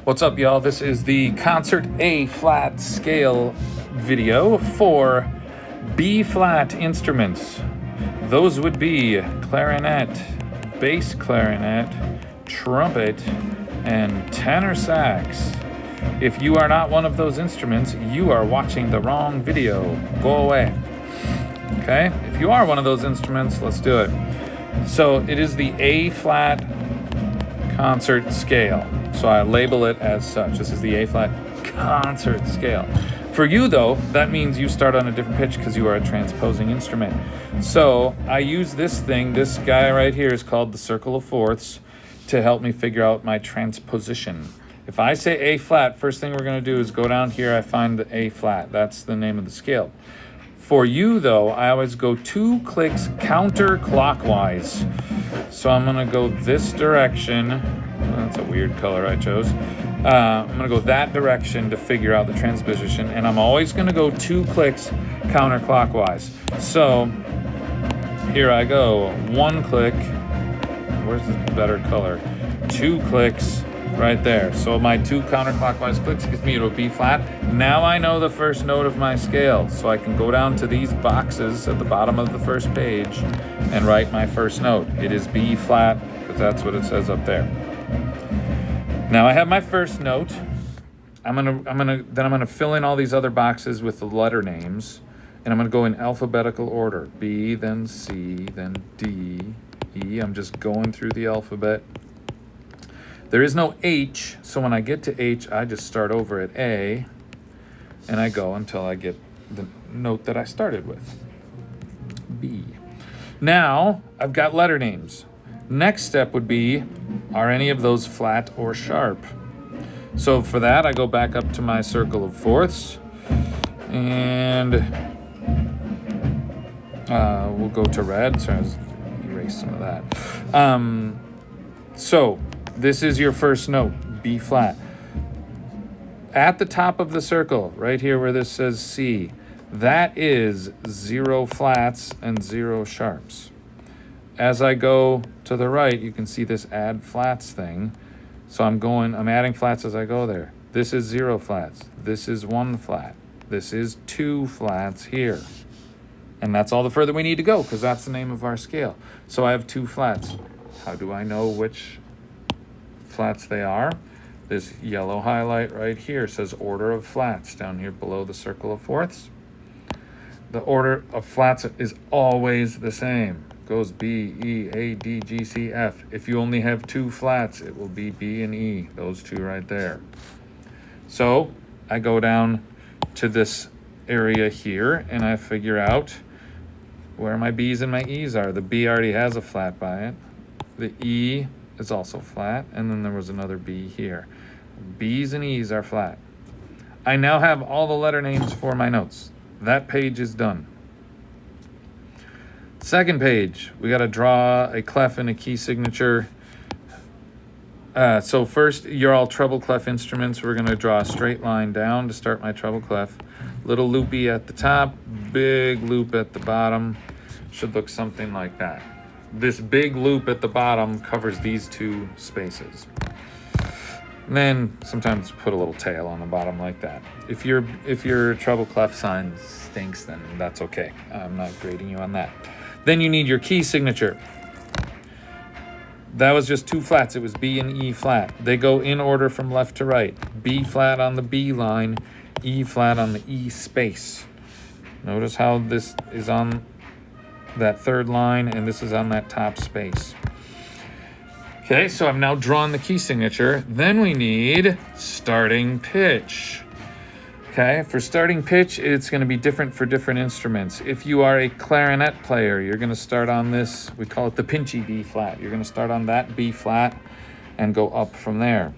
What's up, y'all? This is the concert A flat scale video for B flat instruments. Those would be clarinet, bass clarinet, trumpet, and tenor sax. If you are not one of those instruments, you are watching the wrong video. Go away. Okay? If you are one of those instruments, let's do it. So it is the A flat concert scale. So I label it as such. This is the A flat concert scale. For you, though, that means you start on a different pitch because you are a transposing instrument. So I use this thing. This guy right here is called the circle of fourths to help me figure out my transposition. If I say A flat, first thing we're going to do is go down here. I find the A flat. That's the name of the scale. For you, though, I always go 2 clicks counterclockwise. So I'm going to go this direction. That's a weird color I chose. I'm going to go that direction to figure out the transposition. And I'm always going to go 2 clicks counterclockwise. So here I go. 1 click. Where's the better color? 2 clicks right there. So my 2 counterclockwise clicks gives me to a B flat. Now I know the first note of my scale. So I can go down to these boxes at the bottom of the first page and write my first note. It is B flat because that's what it says up there. Now I have my first note. I'm gonna fill in all these other boxes with the letter names, and I'm gonna go in alphabetical order. B, then C, then D, E. I'm just going through the alphabet. There is no H, so when I get to H, I just start over at A, and I go until I get the note that I started with, B. Now, I've got letter names. Next step would be, are any of those flat or sharp? So for that, I go back up to my circle of fourths, and we'll go to red. So let's erase some of that. So this is your first note, B flat. At the top of the circle, right here where this says C, that is 0 flats and 0 sharps. As I go to the right, you can see this add flats thing. So I'm adding flats as I go there. This is 0 flats. This is 1 flat. This is 2 flats here. And that's all the further we need to go because that's the name of our scale. So I have 2 flats. How do I know which flats they are? This yellow highlight right here says order of flats down here below the circle of fourths. The order of flats is always the same. Goes B, E, A, D, G, C, F. If you only have 2 flats, it will be B and E, those 2 right there. So I go down to this area here and I figure out where my B's and my E's are. The B already has a flat by it. The E is also flat, and then there was another B here. B's and E's are flat. I now have all the letter names for my notes. That page is done. Second page, we got to draw a clef and a key signature. So first, you're all treble clef instruments. We're going to draw a straight line down to start my treble clef. Little loopy at the top, big loop at the bottom. Should look something like that. This big loop at the bottom covers these 2 spaces. And then sometimes put a little tail on the bottom like that. If your treble clef sign stinks, then that's okay. I'm not grading you on that. Then you need your key signature. That was just 2 flats. It was B and E flat. They go in order from left to right. B flat on the B line, E flat on the E space. Notice how this is on that 3rd line and this is on that top space. Okay, so I've now drawn the key signature. Then we need starting pitch. Okay, for starting pitch, it's going to be different for different instruments. If you are a clarinet player, you're going to start on this, we call it the pinchy B flat. You're going to start on that B flat and go up from there.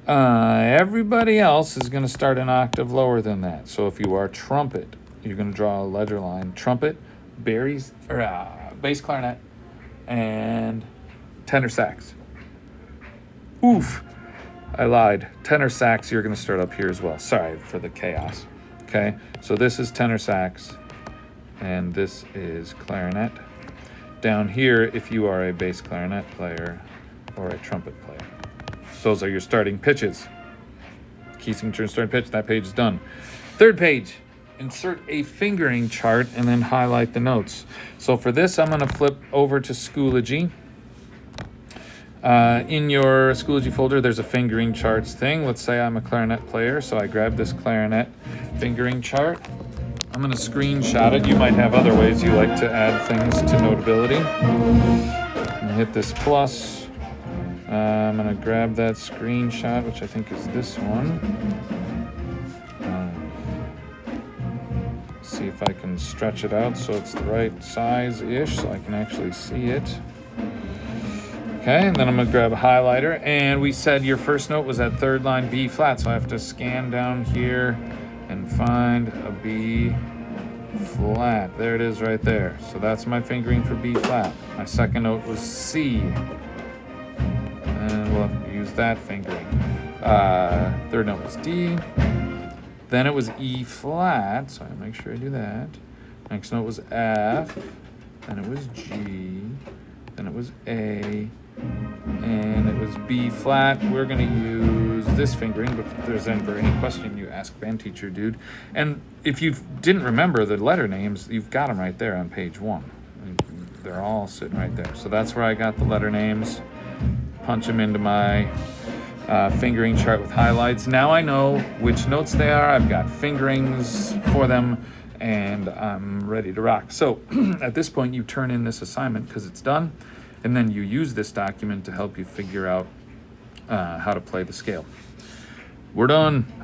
Everybody else is going to start an octave lower than that. So if you are trumpet, you're going to draw a ledger line. Trumpet, bass clarinet, and tenor sax. Oof. I lied. Tenor sax, you're going to start up here as well. Sorry for the chaos. Okay, so this is tenor sax, and this is clarinet. Down here, if you are a bass clarinet player or a trumpet player. Those are your starting pitches. Key signature and starting pitch, that page is done. Third page, insert a fingering chart and then highlight the notes. So for this, I'm going to flip over to Schoology. In your Schoology folder, there's a fingering charts thing. Let's say I'm a clarinet player, so I grab this clarinet fingering chart. I'm going to screenshot it. You might have other ways you like to add things to Notability. And hit this plus. I'm going to grab that screenshot, which I think is this one. See if I can stretch it out so it's the right size-ish, so I can actually see it. Okay, and then I'm going to grab a highlighter, and we said your first note was at third line B flat, so I have to scan down here and find a B flat. There it is right there. So that's my fingering for B flat. My second note was C, and we'll have to use that fingering. Third note was D, then it was E flat, so I make sure I do that. Next note was F, then it was G, then it was A, and it was B flat. We're going to use this fingering, but if there's ever any question, you ask band teacher, dude. And if you didn't remember the letter names, you've got them right there on page 1. They're all sitting right there. So that's where I got the letter names. Punch them into my fingering chart with highlights. Now I know which notes they are. I've got fingerings for them, and I'm ready to rock. So at this point, you turn in this assignment because it's done. And then you use this document to help you figure out how to play the scale. We're done.